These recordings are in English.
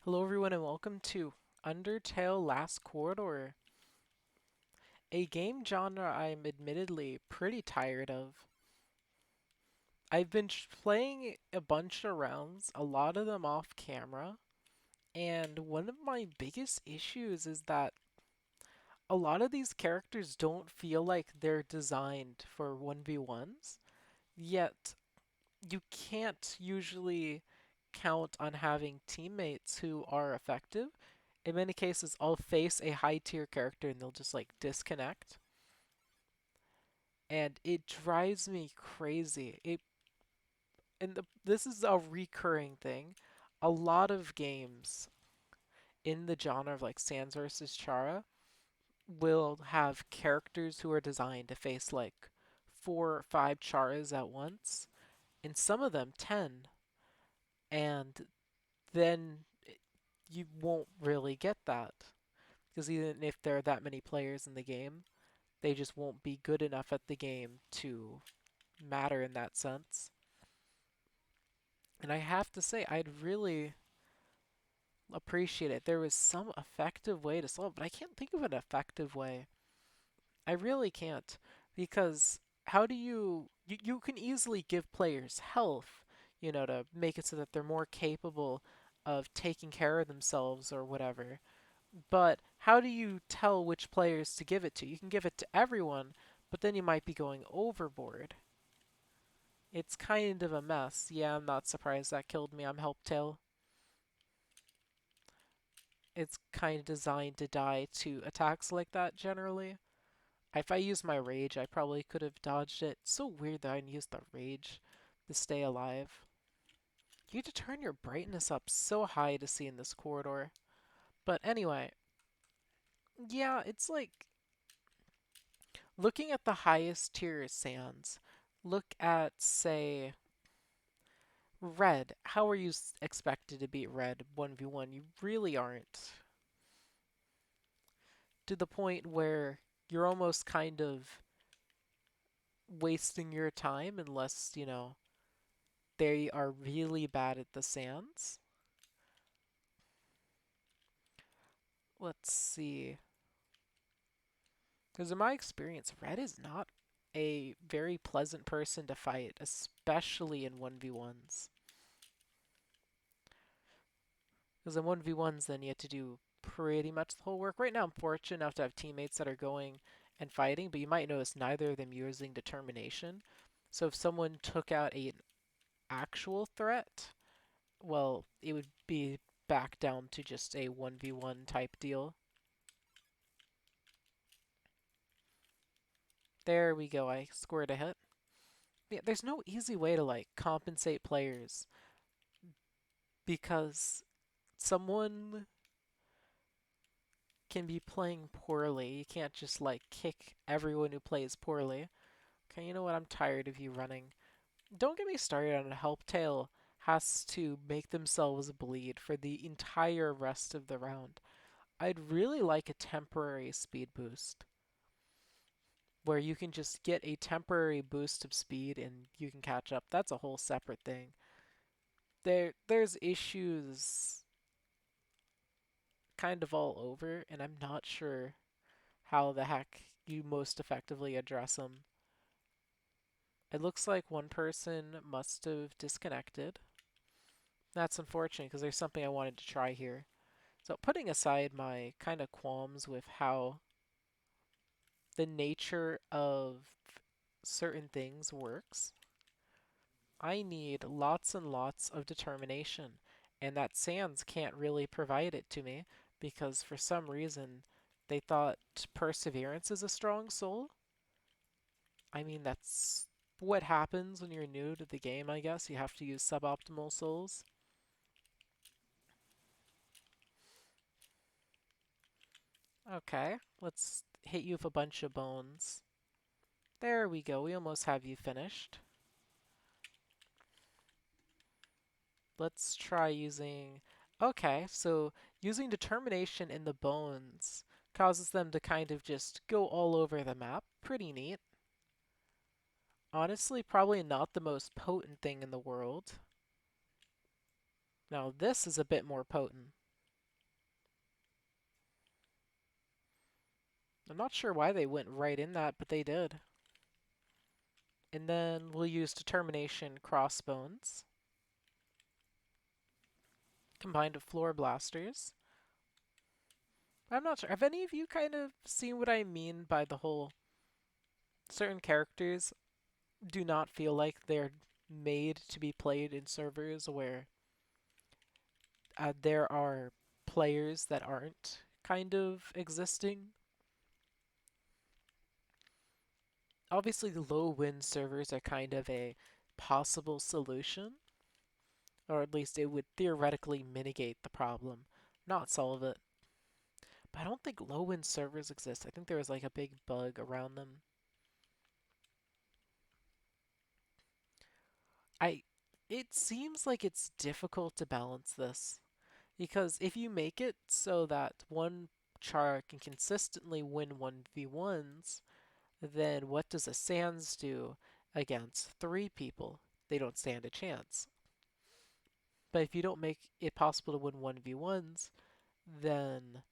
Hello everyone and welcome to Undertale Last Corridor, a game genre I'm admittedly pretty tired of. I've been playing a bunch of rounds, a lot of them off camera, and one of my biggest issues is that a lot of these characters don't feel like they're designed for 1v1s, yet you can't usually count on having teammates who are effective. In many cases, I'll face a high tier character and they'll just like disconnect. And it drives me crazy. This is a recurring thing. A lot of games in the genre of like Sans versus Chara will have characters who are designed to face like 4 or 5 Charas at once, and some of them 10. And then you won't really get that. Because even if there are that many players in the game, they just won't be good enough at the game to matter in that sense. And I have to say, I'd really appreciate it. There was some effective way to solve it, but I can't think of an effective way. I really can't. Because how do you can easily give players health, to make it so that they're more capable of taking care of themselves or whatever. But how do you tell which players to give it to? You can give it to everyone, but then you might be going overboard. It's kind of a mess. Yeah, I'm not surprised that killed me. I'm Helptail. It's kind of designed to die to attacks like that generally. If I used my rage, I probably could have dodged it. It's so weird that I used the rage to stay alive. You have to turn your brightness up so high to see in this corridor. But anyway, yeah, it's like looking at the highest tier sands. Look at, say, red. How are you expected to beat red 1v1? You really aren't. To the point where you're almost kind of wasting your time unless, they are really bad at the sands. Let's see. Because in my experience, red is not a very pleasant person to fight, especially in 1v1s. Because in 1v1s, then you have to do pretty much the whole work. Right now, I'm fortunate enough to have teammates that are going and fighting, but you might notice neither of them using determination. So if someone took out an actual threat, well, it would be back down to just a 1v1 type deal. There we go, I scored a hit. Yeah, there's no easy way to like compensate players because someone can be playing poorly. You can't just like kick everyone who plays poorly. Okay, you know what? I'm tired of you running. Don't get me started on Helptail has to make themselves bleed for the entire rest of the round. I'd really like a temporary speed boost where you can just get a temporary boost of speed and you can catch up. That's a whole separate thing. There's issues kind of all over, and I'm not sure how the heck you most effectively address them. It looks like one person must have disconnected. That's unfortunate because there's something I wanted to try here. So putting aside my kind of qualms with how the nature of certain things works, I need lots and lots of determination, and that Sans can't really provide it to me because for some reason they thought perseverance is a strong soul. I mean, that's what happens when you're new to the game, I guess. You have to use suboptimal souls. Okay, let's hit you with a bunch of bones. There we go, we almost have you finished. Let's try using... Okay, so using determination in the bones causes them to kind of just go all over the map. Pretty neat. Honestly, probably not the most potent thing in the world. Now this is a bit more potent. I'm not sure why they went right in that, but they did. And then we'll use Determination Crossbones, combined with Floor Blasters. I'm not sure. Have any of you kind of seen what I mean by the whole certain characters do not feel like they're made to be played in servers where there are players that aren't kind of existing? Obviously, the low win servers are kind of a possible solution, or at least it would theoretically mitigate the problem, not solve it. But I don't think low win servers exist. I think there was like a big bug around them. I it seems like it's difficult to balance this because if you make it so that one char can consistently win 1v1s, then what does a Sans do against three people? They don't stand a chance. But if you don't make it possible to win 1v1s, then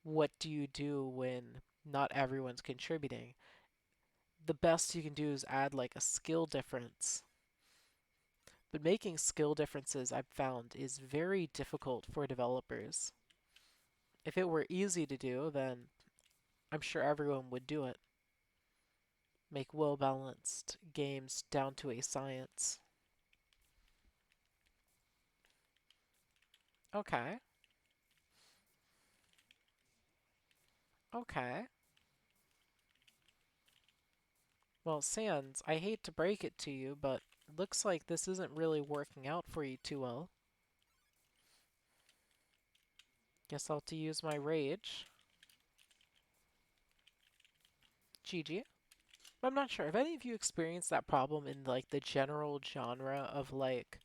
what do you do when not everyone's contributing? The best you can do is add like a skill difference. But making skill differences, I've found, is very difficult for developers. If it were easy to do, then I'm sure everyone would do it. Make well balanced games down to a science. Okay, okay. Well, Sans, I hate to break it to you, but it looks like this isn't really working out for you too well. Guess I'll have to use my rage. GG. I'm not sure. Have any of you experienced that problem in like the general genre of like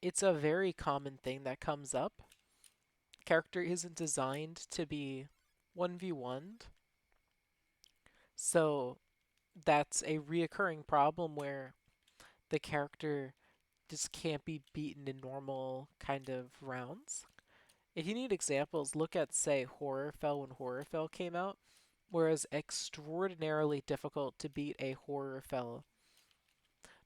it's a very common thing that comes up. Character isn't designed to be 1v1'd. So that's a reoccurring problem where the character just can't be beaten in normal kind of rounds. If you need examples, look at, say, Horrorfell when Horrorfell came out, whereas extraordinarily difficult to beat a Horrorfell.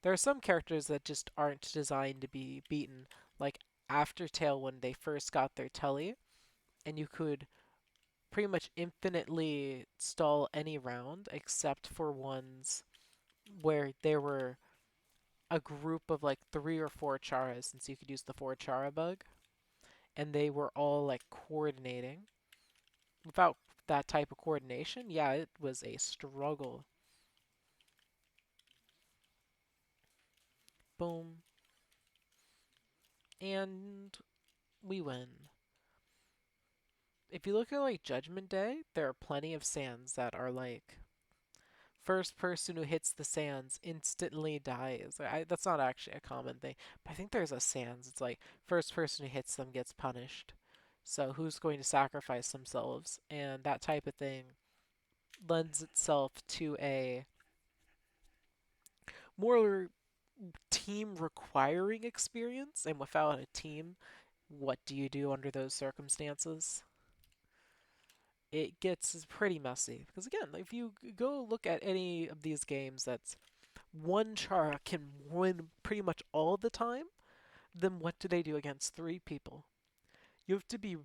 There are some characters that just aren't designed to be beaten, like Aftertale when they first got their telly, and you could pretty much infinitely stall any round except for ones where there were a group of like three or four Charas, since you could use the four Chara bug, and they were all like coordinating. Without that type of coordination, yeah, it was a struggle. Boom. And we win. If you look at like Judgment Day, there are plenty of sands that are like first person who hits the sands instantly dies. That's not actually a common thing, but I think there's a sands. It's like first person who hits them gets punished. So who's going to sacrifice themselves? And that type of thing lends itself to a more team requiring experience. And without a team, what do you do under those circumstances? It gets pretty messy. Because again, if you go look at any of these games that's one Chara can win pretty much all the time, then what do they do against three people? You have to be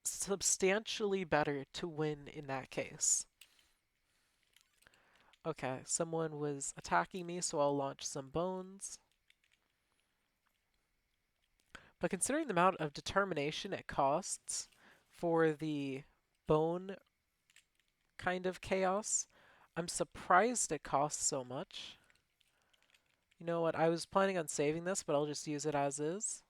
substantially better to win in that case. Okay, someone was attacking me, so I'll launch some bones. But considering the amount of determination it costs for the bone kind of chaos, I'm surprised it costs so much. You know what? I was planning on saving this, but I'll just use it as is.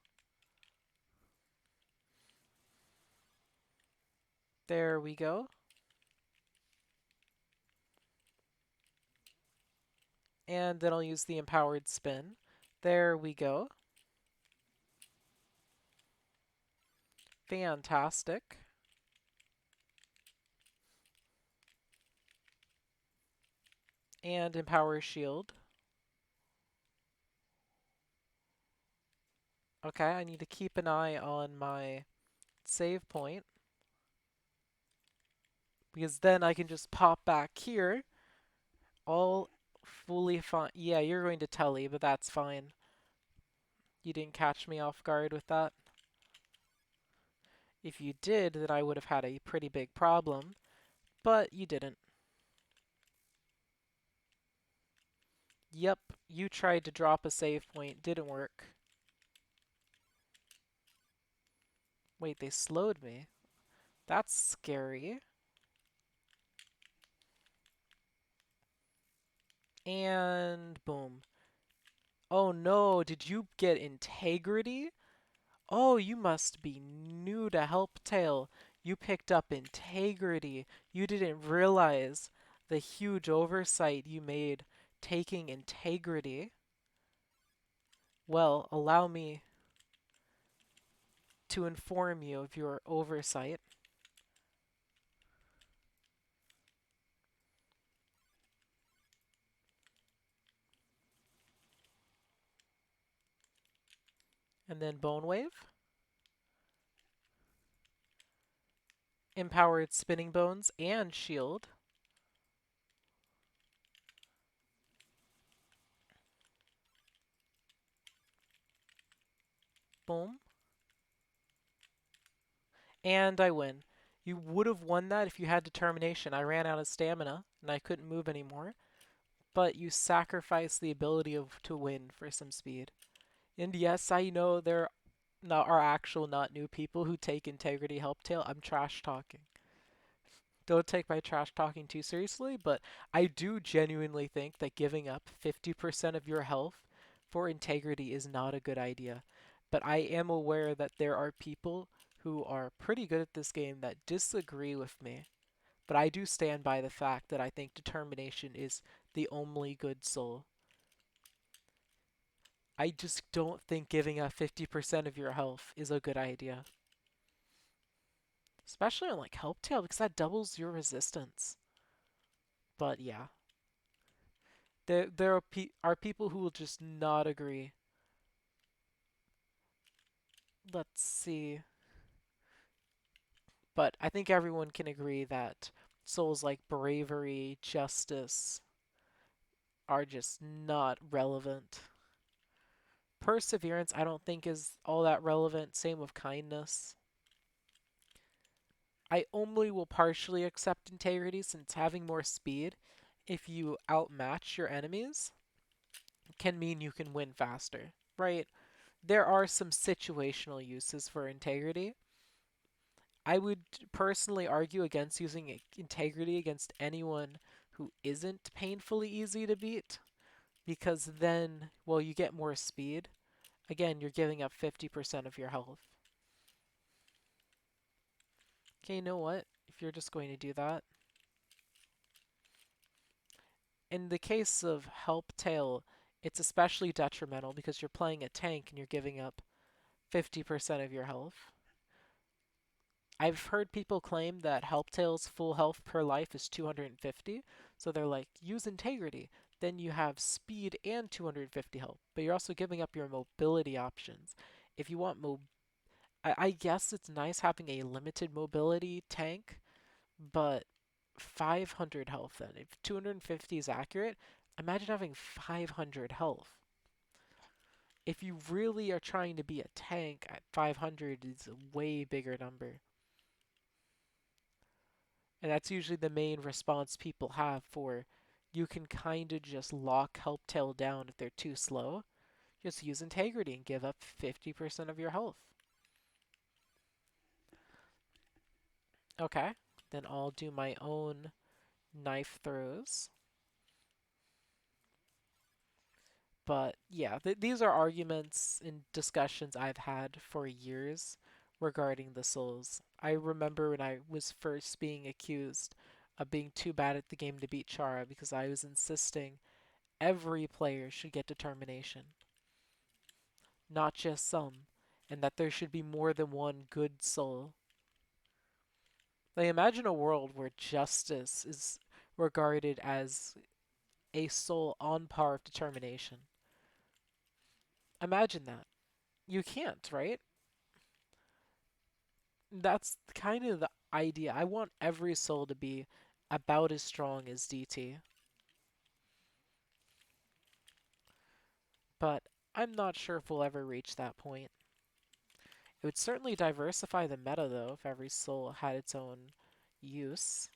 There we go. And then I'll use the empowered spin. There we go. Fantastic. And empower shield. Okay, I need to keep an eye on my save point. because then I can just pop back here, all fully fine. Yeah, you're going to telly, but that's fine. You didn't catch me off guard with that. If you did, then I would have had a pretty big problem, but you didn't. Yep, you tried to drop a save point, didn't work. Wait, they slowed me. That's scary. And boom. Oh no, did you get integrity? Oh, you must be new to Helptail. You picked up integrity. You didn't realize the huge oversight you made taking integrity. Well, allow me to inform you of your oversight. And then Bone Wave, empowered Spinning Bones, and Shield. Boom. And I win. You would have won that if you had determination. I ran out of stamina and I couldn't move anymore, but you sacrificed the ability to win for some speed. And yes, I know there are actual not new people who take integrity Helptail. I'm trash talking. Don't take my trash talking too seriously, but I do genuinely think that giving up 50% of your health for integrity is not a good idea. But I am aware that there are people who are pretty good at this game that disagree with me. But I do stand by the fact that I think determination is the only good soul. I just don't think giving up 50% of your health is a good idea. Especially on like Helptail because that doubles your resistance. But yeah, there are people who will just not agree. Let's see. But I think everyone can agree that souls like bravery, justice are just not relevant. Perseverance, I don't think is all that relevant. Same with kindness. I only will partially accept integrity since having more speed, if you outmatch your enemies, can mean you can win faster, right? There are some situational uses for integrity. I would personally argue against using integrity against anyone who isn't painfully easy to beat, because then, well, you get more speed. Again, you're giving up 50% of your health. Okay, you know what? If you're just going to do that. In the case of Helptail, it's especially detrimental because you're playing a tank and you're giving up 50% of your health. I've heard people claim that Helptail's full health per life is 250, so they're like, use integrity. Then you have speed and 250 health, but you're also giving up your mobility options. If you want I guess it's nice having a limited mobility tank, but 500 health then. If 250 is accurate, imagine having 500 health. If you really are trying to be a tank, at 500 is a way bigger number. And that's usually the main response people have for you can kind of just lock Helptail down if they're too slow. Just use integrity and give up 50% of your health. Okay, then I'll do my own knife throws. But yeah, these are arguments and discussions I've had for years regarding the Souls. I remember when I was first being accused of being too bad at the game to beat Chara because I was insisting every player should get determination, not just some, and that there should be more than one good soul. Like, imagine a world where justice is regarded as a soul on par with determination. Imagine that. You can't, right? That's kind of the idea. I want every soul to be about as strong as DT, but I'm not sure if we'll ever reach that point. It would certainly diversify the meta, though, if every soul had its own use.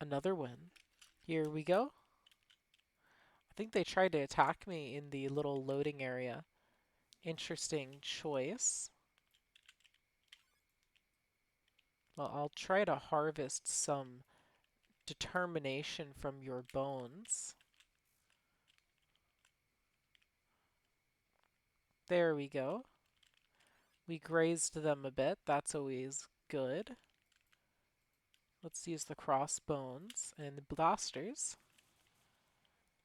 Another win. Here we go. I think they tried to attack me in the little loading area. Interesting choice. Well, I'll try to harvest some determination from your bones. There we go. We grazed them a bit. That's always good. Let's use the crossbones and the blasters.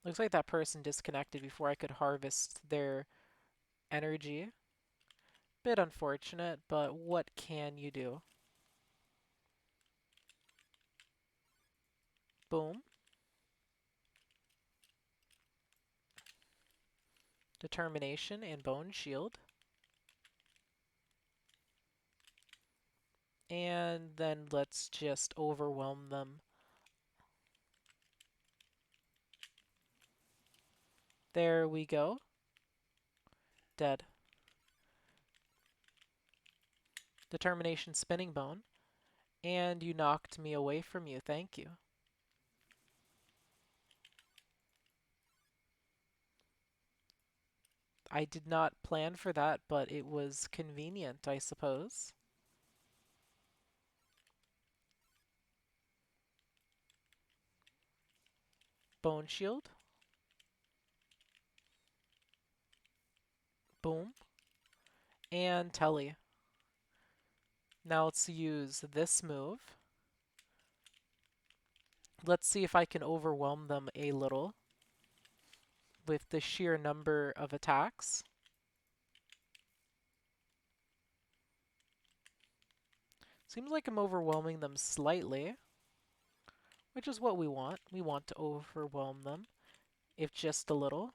Looks like that person disconnected before I could harvest their energy. Bit unfortunate, but what can you do? Boom. Determination and bone shield. And then let's just overwhelm them. There we go. Dead. Determination spinning bone. And you knocked me away from you. Thank you. I did not plan for that, but it was convenient, I suppose. Bone shield. Boom. And telly. Now let's use this move. Let's see if I can overwhelm them a little with the sheer number of attacks. Seems like I'm overwhelming them slightly, which is what we want. We want to overwhelm them, if just a little.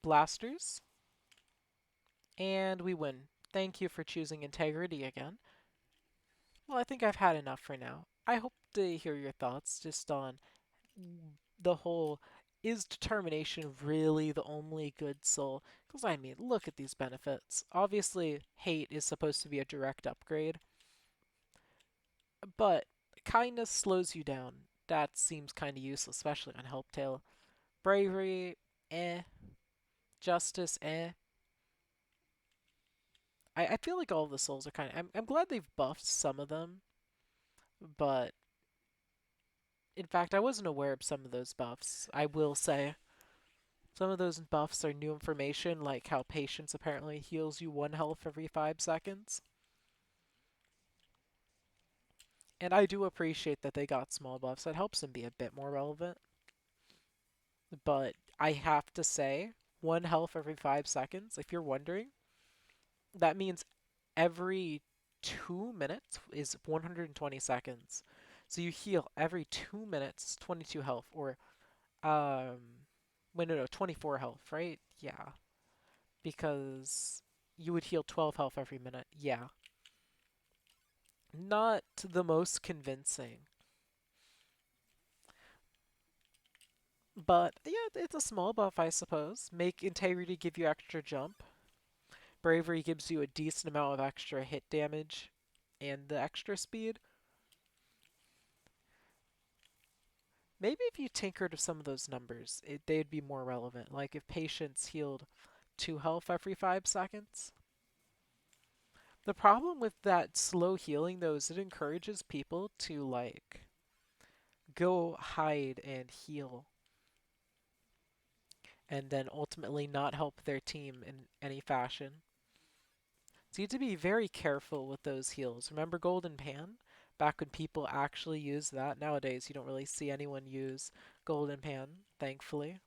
Blasters. And we win. Thank you for choosing integrity again. Well, I think I've had enough for now. I hope to hear your thoughts just on the whole, is determination really the only good soul? Because I mean, look at these benefits. Obviously, hate is supposed to be a direct upgrade, but kindness slows you down. That seems kind of useless, especially on Helptail. Bravery, eh. Justice, eh. I feel like all of the souls are kind of. I'm glad they've buffed some of them, but in fact, I wasn't aware of some of those buffs. I will say. Some of those buffs are new information, like how patience apparently heals you 1 health every 5 seconds. And I do appreciate that they got small buffs. That helps them be a bit more relevant. But I have to say, 1 health every 5 seconds, if you're wondering, that means every 2 minutes is 120 seconds. So you heal every 2 minutes, 22 health, or um, wait, no, 24 health, right? Yeah, because you would heal 12 health every minute. Yeah. Not the most convincing. But yeah, it's a small buff, I suppose. Make integrity give you extra jump. Bravery gives you a decent amount of extra hit damage and the extra speed. Maybe if you tinkered with some of those numbers, they'd be more relevant. Like if patience healed 2 health every 5 seconds. The problem with that slow healing, though, is it encourages people to, like, go hide and heal, and then ultimately not help their team in any fashion. So you have to be very careful with those heals. Remember Golden Pan? Back when people actually used that. Nowadays, you don't really see anyone use Golden Pan, thankfully.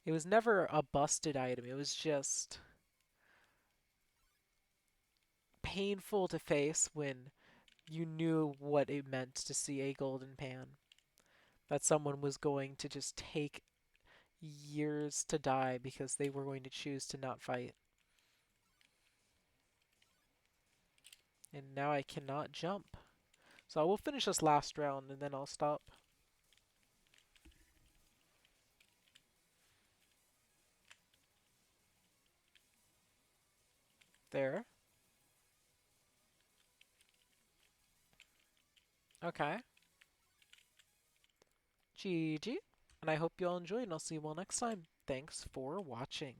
It was never a busted item. It was just painful to face when you knew what it meant to see a Golden Pan. That someone was going to just take years to die because they were going to choose to not fight. And now I cannot jump. So I will finish this last round and then I'll stop. There. Okay. GG. And I hope you all enjoyed and I'll see you all next time. Thanks for watching.